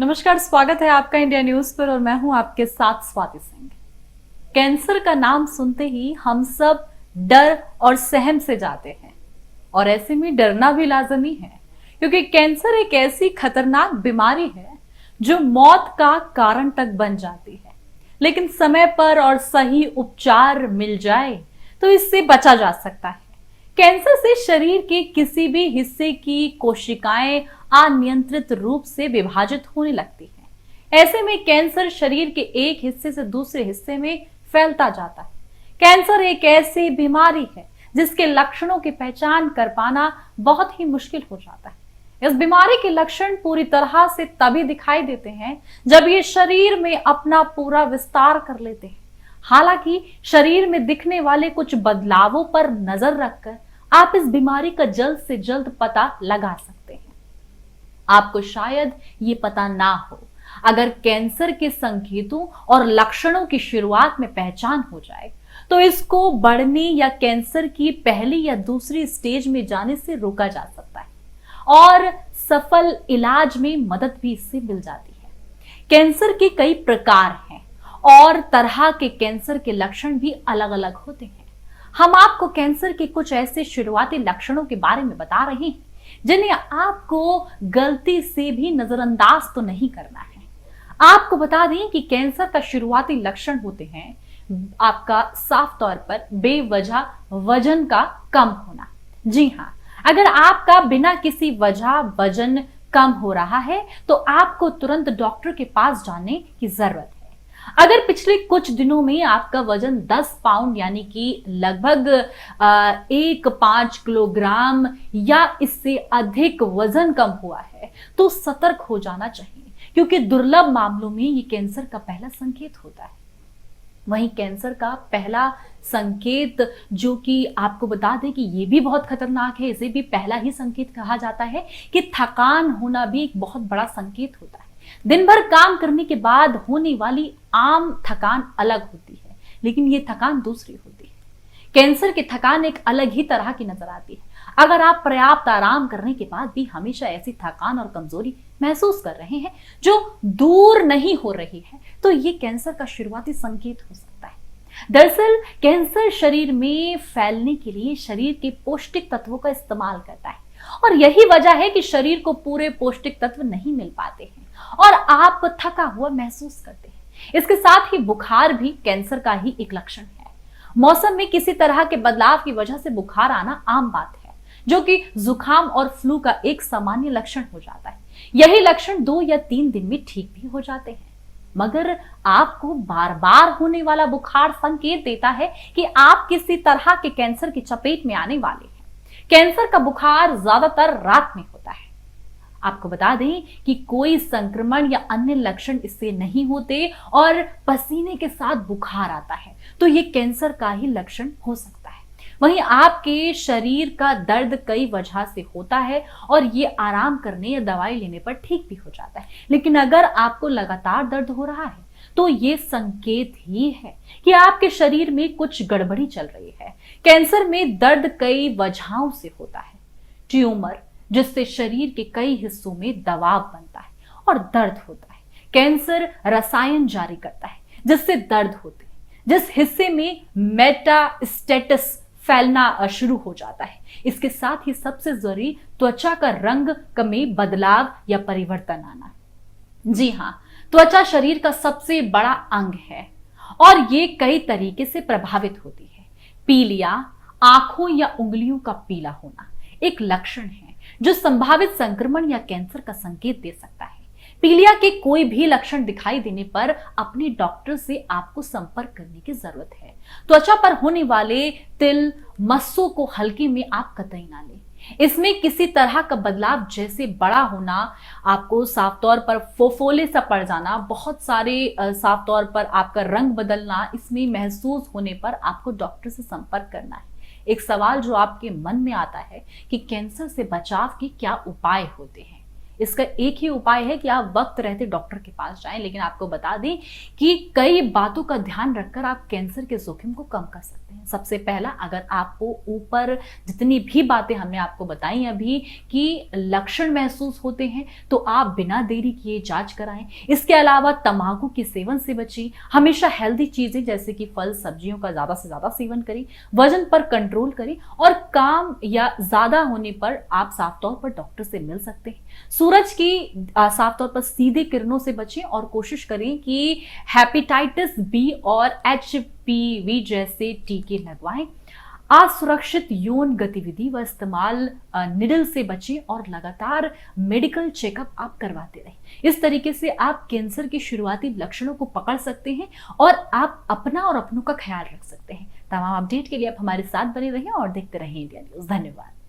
नमस्कार, स्वागत है आपका इंडिया न्यूज पर और मैं हूं आपके साथ स्वाति सिंह। कैंसर का नाम सुनते ही हम सब डर और सहम से जाते हैं और ऐसे में डरना भी लाजमी है क्योंकि कैंसर एक ऐसी खतरनाक बीमारी है जो मौत का कारण तक बन जाती है। लेकिन समय पर और सही उपचार मिल जाए तो इससे बचा जा सकता है। कैंसर से शरीर के किसी भी हिस्से की कोशिकाएं अनियंत्रित रूप से विभाजित होने लगती हैं। ऐसे में कैंसर शरीर के एक हिस्से से दूसरे हिस्से में फैलता जाता है। कैंसर एक ऐसी बीमारी है जिसके लक्षणों की पहचान कर पाना बहुत ही मुश्किल हो जाता है। इस बीमारी के लक्षण पूरी तरह से तभी दिखाई देते हैं जब ये शरीर में अपना पूरा विस्तार कर लेते हैं। हालांकि शरीर में दिखने वाले कुछ बदलावों पर नजर रखकर आप इस बीमारी का जल्द से जल्द पता लगा सकते हैं। आपको शायद ये पता ना हो, अगर कैंसर के संकेतों और लक्षणों की शुरुआत में पहचान हो जाए तो इसको बढ़ने या कैंसर की पहली या दूसरी स्टेज में जाने से रोका जा सकता है और सफल इलाज में मदद भी इससे मिल जाती है। कैंसर के कई प्रकार हैं और तरह के कैंसर के लक्षण भी अलग अलग होते हैं। हम आपको कैंसर के कुछ ऐसे शुरुआती लक्षणों के बारे में बता रहे हैं जिन्हें आपको गलती से भी नजरअंदाज तो नहीं करना है। आपको बता दें कि कैंसर का शुरुआती लक्षण होते हैं आपका साफ तौर पर बेवजह वजन का कम होना। जी हाँ, अगर आपका बिना किसी वजह वजन कम हो रहा है तो आपको तुरंत डॉक्टर के पास जाने की जरूरत है। अगर पिछले कुछ दिनों में आपका वजन 10 पाउंड यानी कि लगभग 1.5 किलोग्राम या इससे अधिक वजन कम हुआ है तो सतर्क हो जाना चाहिए, क्योंकि दुर्लभ मामलों में ये कैंसर का पहला संकेत होता है। वहीं कैंसर का पहला संकेत जो कि आपको बता दें कि ये भी बहुत खतरनाक है, इसे भी पहला ही संकेत कहा जाता है कि थकान होना भी एक बहुत बड़ा संकेत होता है। दिन भर काम करने के बाद होने वाली आम थकान अलग होती है, लेकिन ये थकान दूसरी होती है। कैंसर की थकान एक अलग ही तरह की नजर आती है। अगर आप पर्याप्त आराम करने के बाद भी हमेशा ऐसी थकान और कमजोरी महसूस कर रहे हैं जो दूर नहीं हो रही है तो ये कैंसर का शुरुआती संकेत हो सकता है। दरअसल कैंसर शरीर में फैलने के लिए शरीर के पौष्टिक तत्वों का इस्तेमाल करता है और यही वजह है कि शरीर को पूरे पौष्टिक तत्व नहीं मिल पाते हैं और आप थका हुआ महसूस करते हैं। इसके साथ ही बुखार भी कैंसर का ही एक लक्षण है। मौसम में किसी तरह के बदलाव की वजह से बुखार आना आम बात है, जो कि जुकाम और फ्लू का एक सामान्य लक्षण हो जाता है। यही लक्षण 2 या 3 दिन में ठीक भी हो जाते हैं, मगर आपको बार बार होने वाला बुखार संकेत देता है कि आप किसी तरह के कैंसर की चपेट में आने वाले हैं। कैंसर का बुखार ज्यादातर रात में होता है। आपको बता दें कि कोई संक्रमण या अन्य लक्षण इससे नहीं होते और पसीने के साथ बुखार आता है तो ये कैंसर का ही लक्षण हो सकता है। वहीं आपके शरीर का दर्द कई वजह से होता है और ये आराम करने या दवाई लेने पर ठीक भी हो जाता है, लेकिन अगर आपको लगातार दर्द हो रहा है तो ये संकेत ही है कि आपके शरीर में कुछ गड़बड़ी चल रही है। कैंसर में दर्द कई वजहों से होता है। ट्यूमर, जिससे शरीर के कई हिस्सों में दबाव बनता है और दर्द होता है। कैंसर रसायन जारी करता है जिससे दर्द होते हैं। जिस हिस्से में मेटास्टेसिस फैलना शुरू हो जाता है। इसके साथ ही सबसे जरूरी त्वचा का रंग में बदलाव या परिवर्तन आना। जी हाँ, त्वचा शरीर का सबसे बड़ा अंग है और ये कई तरीके से प्रभावित होती है। पीलिया, आंखों या उंगलियों का पीला होना एक लक्षण है जो संभावित संक्रमण या कैंसर का संकेत दे सकता है। पीलिया के कोई भी लक्षण दिखाई देने पर अपने डॉक्टर से आपको संपर्क करने की जरूरत है। त्वचा पर होने वाले तिल, मस्सों को हल्के में आप कतई ना लें। इसमें किसी तरह का बदलाव जैसे बड़ा होना, आपको साफ तौर पर फोफोले सा पड़ जाना, बहुत सारे साफ तौर पर आपका रंग बदलना, इसमें महसूस होने पर आपको डॉक्टर से संपर्क करना है। एक सवाल जो आपके मन में आता है कि कैंसर से बचाव के क्या उपाय होते हैं, इसका एक ही उपाय है कि आप वक्त रहते डॉक्टर के पास जाएं। लेकिन आपको बता दें कि कई बातों का ध्यान रखकर आप कैंसर के जोखिम को कम कर सकते हैं। सबसे पहला, अगर आपको ऊपर जितनी भी बातें हमने आपको बताई अभी कि लक्षण महसूस होते हैं, तो आप बिना देरी किए जांच कराएं। इसके अलावा तंबाकू के सेवन से बचें, हमेशा हेल्दी चीजें जैसे कि फल सब्जियों का ज्यादा से ज्यादा सेवन करें, वजन पर कंट्रोल करें और काम या ज्यादा होने पर आप साफ तौर पर डॉक्टर से मिल सकते हैं। सूरज की साफ तौर पर सीधे किरणों से बचें और कोशिश करें कि हेपेटाइटिस बी और HPV जैसे टीके लगवाएं। असुरक्षित यौन गतिविधि व इस्तेमाल निडल से बचें और लगातार मेडिकल चेकअप आप करवाते रहें। इस तरीके से आप कैंसर के शुरुआती लक्षणों को पकड़ सकते हैं और आप अपना और अपनों का ख्याल रख सकते हैं। तमाम अपडेट के लिए आप हमारे साथ बने रहें और देखते रहें इंडिया न्यूज़। धन्यवाद।